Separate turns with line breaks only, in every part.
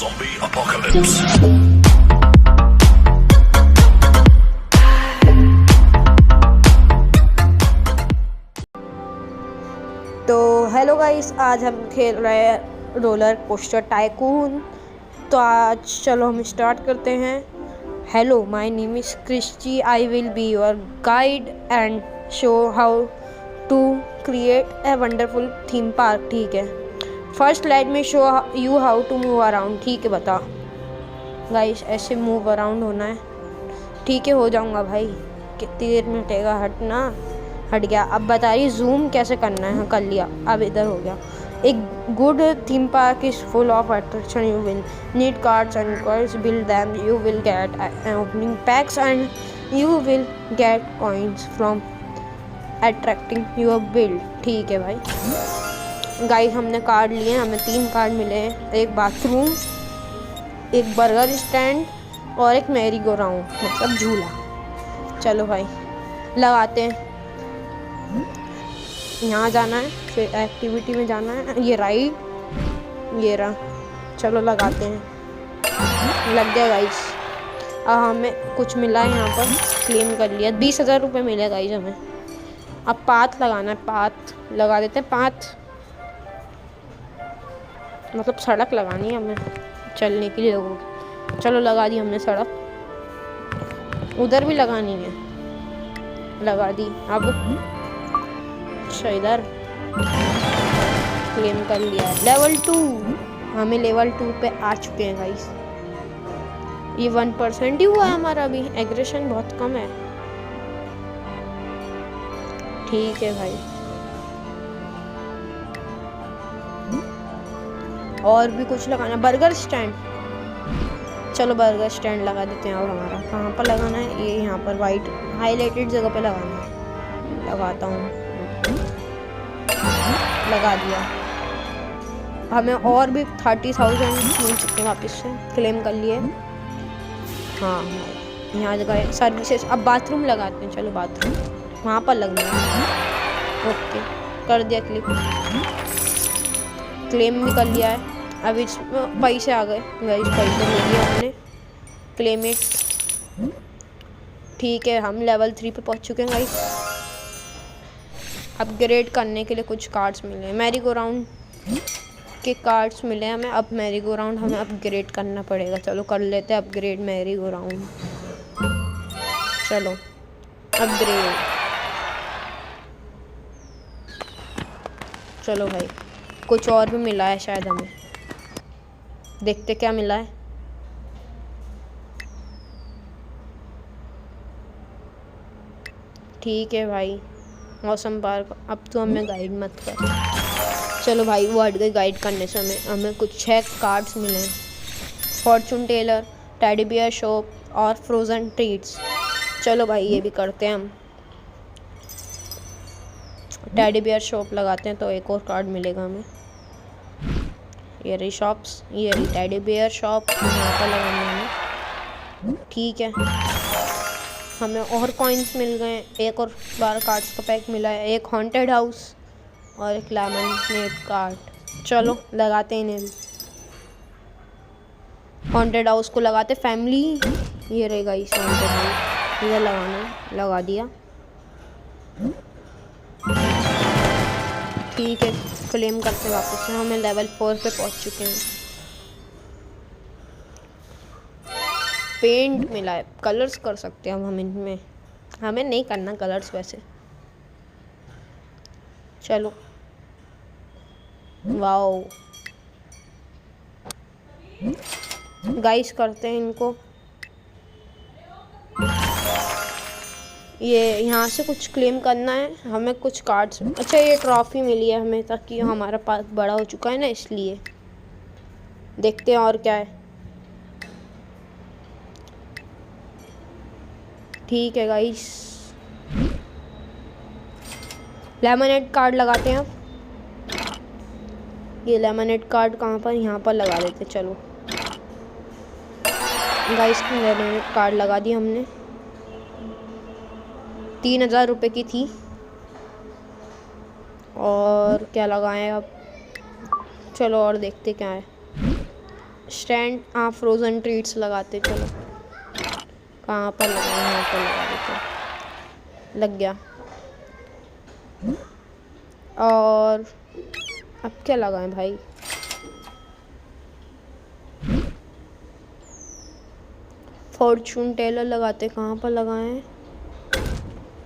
Zombie apocalypse.
तो hello guys, आज हम खेल रहे हैं रोलर कोस्टर टाइकून। तो आज चलो हम स्टार्ट करते हैं। Hello, my name is Christy. I will be your guide and show how to create a wonderful theme park. ठीक है, first let me show you how to move around. ठीक है, बता गाइस, ऐसे मूव अराउंड होना है। ठीक है, हो जाऊंगा भाई, कितनी देर में हटेगा? हट गया। अब बता रही जूम कैसे करना है। हाँ, कर लिया, अब इधर हो गया। एक good theme park is full of attraction. You will need cards and coins, build them, you will get opening packs and you will get coins from attracting your build. ठीक है भाई। गाइस, हमने कार्ड लिए, हमें 3 card मिले हैं। एक bathroom, एक बर्गर स्टैंड और एक मैरी गो राउंड, मतलब झूला। चलो भाई, लगाते हैं। यहाँ जाना है, फिर एक्टिविटी में जाना है। ये राइड, ये रहा। चलो लगाते हैं। लग गया गाइस। अब हमें कुछ मिला है यहाँ पर, क्लेम कर लिया। 20,000 रुपये मिले गाइस हमें। अब पाथ लगाना है, पाथ लगा देते हैं। पाथ मतलब सड़क लगानी है हमें चलने के लिए लोगों की। चलो लगा दी हमने सड़क। उधर भी लगानी है, लगा दी। अब अच्छा, इधर क्लेम कर लिया। लेवल 2, हमें लेवल 2 पे आ चुके हैं गाइस। ये 1% ही हुआ है हमारा अभी। एग्रेशन बहुत कम है। ठीक है भाई, और भी कुछ लगाना। बर्गर स्टैंड, चलो बर्गर स्टैंड लगा देते हैं। और हमारा कहाँ पर लगाना है? ये यहाँ पर वाइट हाईलाइटेड जगह पे लगाना है। लगाता हूँ, लगा दिया। हमें और भी 30,000 मिल चुके हैं वापस से, क्लेम कर लिए। हाँ, यहाँ जगह सर्विसेज। अब बाथरूम लगाते हैं। चलो बाथरूम वहाँ पर लगना है। ओके, कर दिया क्लिक। क्लेम भी कर लिया है। अब इसमें पैसे आ गए गाइस, पैसे ले लिए हमने। Claim it. ठीक है, हम लेवल 3 पे पहुंच चुके हैं गाइस। अपग्रेड करने के लिए कुछ कार्ड्स मिले हैं। मैरी गो राउंड के कार्ड्स मिले हैं हमें। अब मैरी गो राउंड हमें अपग्रेड करना पड़ेगा। चलो कर लेते हैं अपग्रेड मैरी गो राउंड। चलो अपग्रेड। चलो भाई, कुछ और भी मिला है शायद हमें। देखते क्या मिला है। ठीक है भाई, मौसम पार्क। अब तो हमें गाइड मत कर। चलो भाई, वो हट गई गाइड करने से। हमें कुछ 6 कार्ड्स मिले हैं। Fortune teller, teddy bear shop और फ्रोज़न ट्रीट्स। चलो भाई, ये भी करते हैं हम। टेडी बियर शॉप लगाते हैं तो एक और कार्ड मिलेगा हमें। ये रही शॉप्स, ये रही टेडी बियर शॉप, यहाँ पर लगाना है हमें। ठीक है, हमें और कॉइन्स मिल गए। एक और 12 कार्ड्स का पैक मिला है। एक हॉन्टेड हाउस और एक लेमनेड कार्ड। चलो लगाते हैं इन्हें। हॉन्टेड हाउस को लगाते फैमिली। ये रहेगा इस हॉन्टेड हाउस, इधर लगाना है। लगा दिया। ठीक है, क्लेम करते वापस से। हमें लेवल 4 पे पहुंच चुके हैं। पेंट मिला है, कलर्स कर सकते हैं हम इनमें। हमें नहीं करना कलर्स वैसे। चलो, वाओ गाइस, करते हैं इनको। ये यहाँ से कुछ क्लेम करना है हमें, कुछ कार्ड्स। अच्छा, ये ट्रॉफी मिली है हमें, ताकि हमारा पार्क बड़ा हो चुका है ना, इसलिए। देखते हैं और क्या है। ठीक है गाइस, लेमनेड कार्ड लगाते हैं अब। ये लेमनेड कार्ड कहाँ पर? यहाँ पर लगा देते। चलो गाइस, लेमनेड कार्ड लगा दी हमने। 3,000 रुपये की थी। और क्या लगाएं अब? चलो और देखते क्या है। स्टैंड, हाँ फ्रोज़न ट्रीट्स लगाते। चलो कहाँ पर लगाए, यहाँ पर लगा देते। लग गया। और अब क्या लगाएं भाई? फॉर्चून टेलर लगाते। कहाँ पर लगाएं?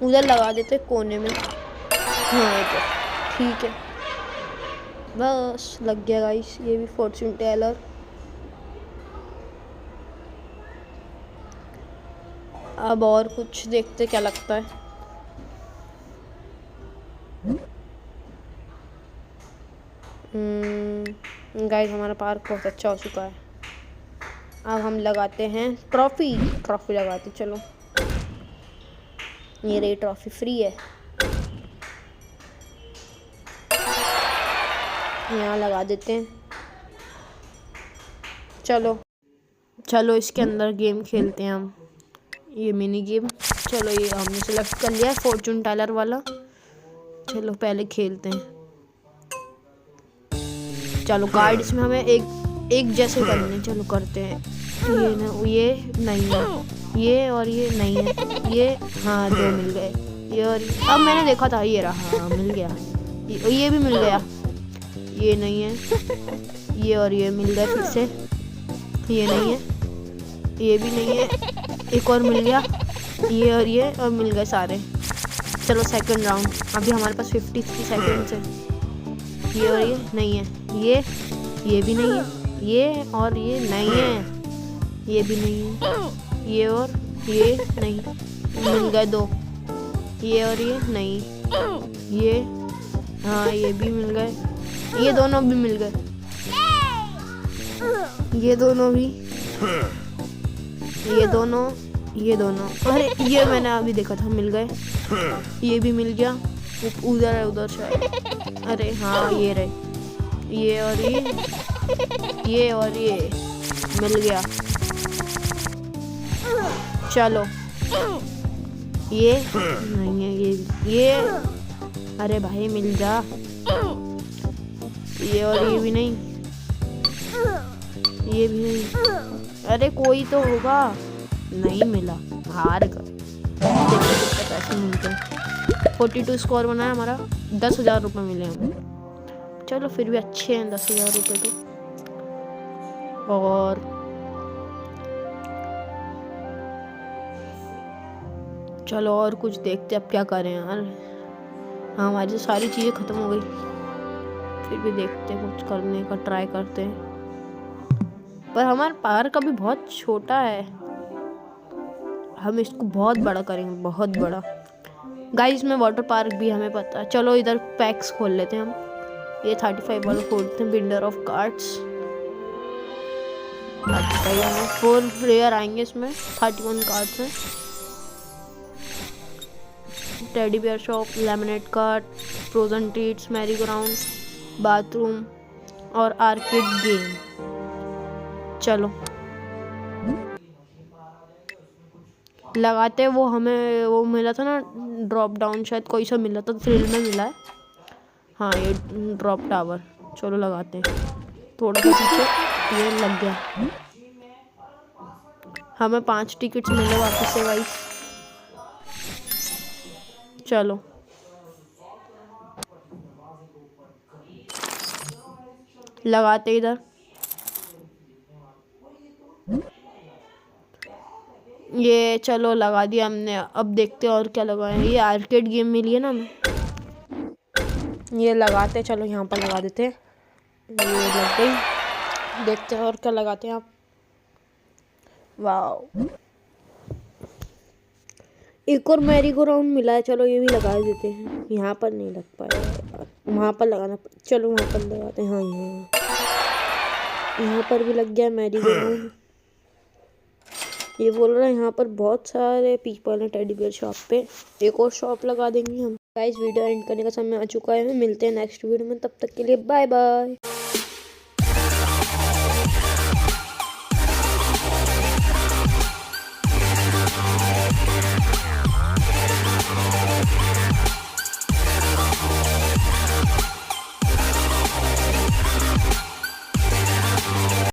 उधर लगा देते कोने में। हाँ इधर ठीक है, बस लग गया गाइस। ये भी फॉर्चून टेलर। अब और कुछ देखते क्या लगता है। गाइस हमारा पार्क बहुत अच्छा हो चुका है। अब हम लगाते हैं ट्रॉफी। ट्रॉफी लगाते। चलो ये रही ट्रॉफी, फ्री है। यहाँ लगा देते हैं। चलो चलो इसके अंदर गेम खेलते हैं हम, ये मिनी गेम। चलो ये हमने सेलेक्ट कर लिया है फॉर्चून टेलर वाला। चलो पहले खेलते हैं। चलो कार्ड्स में हमें एक जैसे करने। चलो करते हैं। ये नहीं है, ये और ये नहीं है, ये हाँ 2 मिल गए। ये और अब मैंने देखा था, ये रहा, हाँ मिल गया। ये भी मिल गया। ये नहीं है, ये और ये मिल गए फिर से। ये नहीं है, ये भी नहीं है, एक और मिल गया। ये और मिल गए सारे। चलो सेकंड राउंड। अभी हमारे पास 53 सेकंड्स है। ये और ये नहीं है, ये भी नहीं है, ये और ये नहीं है, ये भी नहीं है, ये और ये नहीं। मिल गए 2। ये और ये नहीं, ये हाँ ये भी मिल गए, ये दोनों भी मिल गए, ये दोनों भी, ये दोनों अरे ये मैंने अभी देखा था, मिल गए। ये भी मिल गया। उधर है, उधर शायद। अरे हाँ ये रहे, ये और ये मिल गया। चलो ये नहीं है, ये अरे भाई मिल जा। ये और ये भी नहीं, ये भी नहीं। अरे कोई तो होगा, नहीं मिला, हार गए। देखो कितने पैसे मिलते हैं। 42 स्कोर बना है हमारा। 10,000 रुपये मिले हमें। चलो फिर भी अच्छे हैं 10,000 रुपये तो। और चलो और कुछ देखते अब क्या करें यार। हाँ हमारी तो सारी चीज़ें ख़त्म हो गई, फिर भी देखते हैं कुछ करने का ट्राई करते हैं। पर हमारा पार्क अभी बहुत छोटा है, हम इसको बहुत बड़ा करेंगे, बहुत बड़ा। गाइस में वाटर पार्क भी हमें पता है। चलो इधर पैक्स खोल लेते हैं हम। ये 35 वाला खोलते हैं, बिल्डर ऑफ कार्ड्स। 4 प्लेयर आएंगे इसमें। 31 कार्ड्स हैं। Teddy bear shop, lemonade card, frozen treats, merry ground, bathroom और आर्केड गेम। चलो लगाते। वो हमें वो मिला था ना ड्रॉप डाउन, शायद कोई सा मिला था, थ्रिल में मिला है। हाँ ये ड्रॉप टावर। चलो लगाते हैं थोड़ा सा पीछे। ये लग गया। हमें 5 टिकट्स मिले वापस से गाइस। चलो लगाते इधर। ये चलो लगा दिया हमने। अब देखते हैं और क्या लगाएं। ये आर्केड गेम मिली है ना हमें, ये लगाते। चलो यहाँ पर लगा देते हैं। ये लग गई। देखते हैं और क्या लगाते हैं आप। वाह एक और मैरी गो राउंड मिला है। चलो ये भी लगा देते हैं। यहाँ पर नहीं लग पाया यार, वहाँ पर लगाना। चलो वहाँ पर लगाते हैं। हाँ यहाँ पर भी लग गया मैरी गो राउंड। ये बोल रहा है यहाँ पर बहुत सारे पीपल हैं टेडी बियर शॉप पे। एक और शॉप लगा देंगे हम। गाइस वीडियो एंड करने का समय आ चुका है। मिलते हैं नेक्स्ट वीडियो में, तब तक के लिए बाय बाय।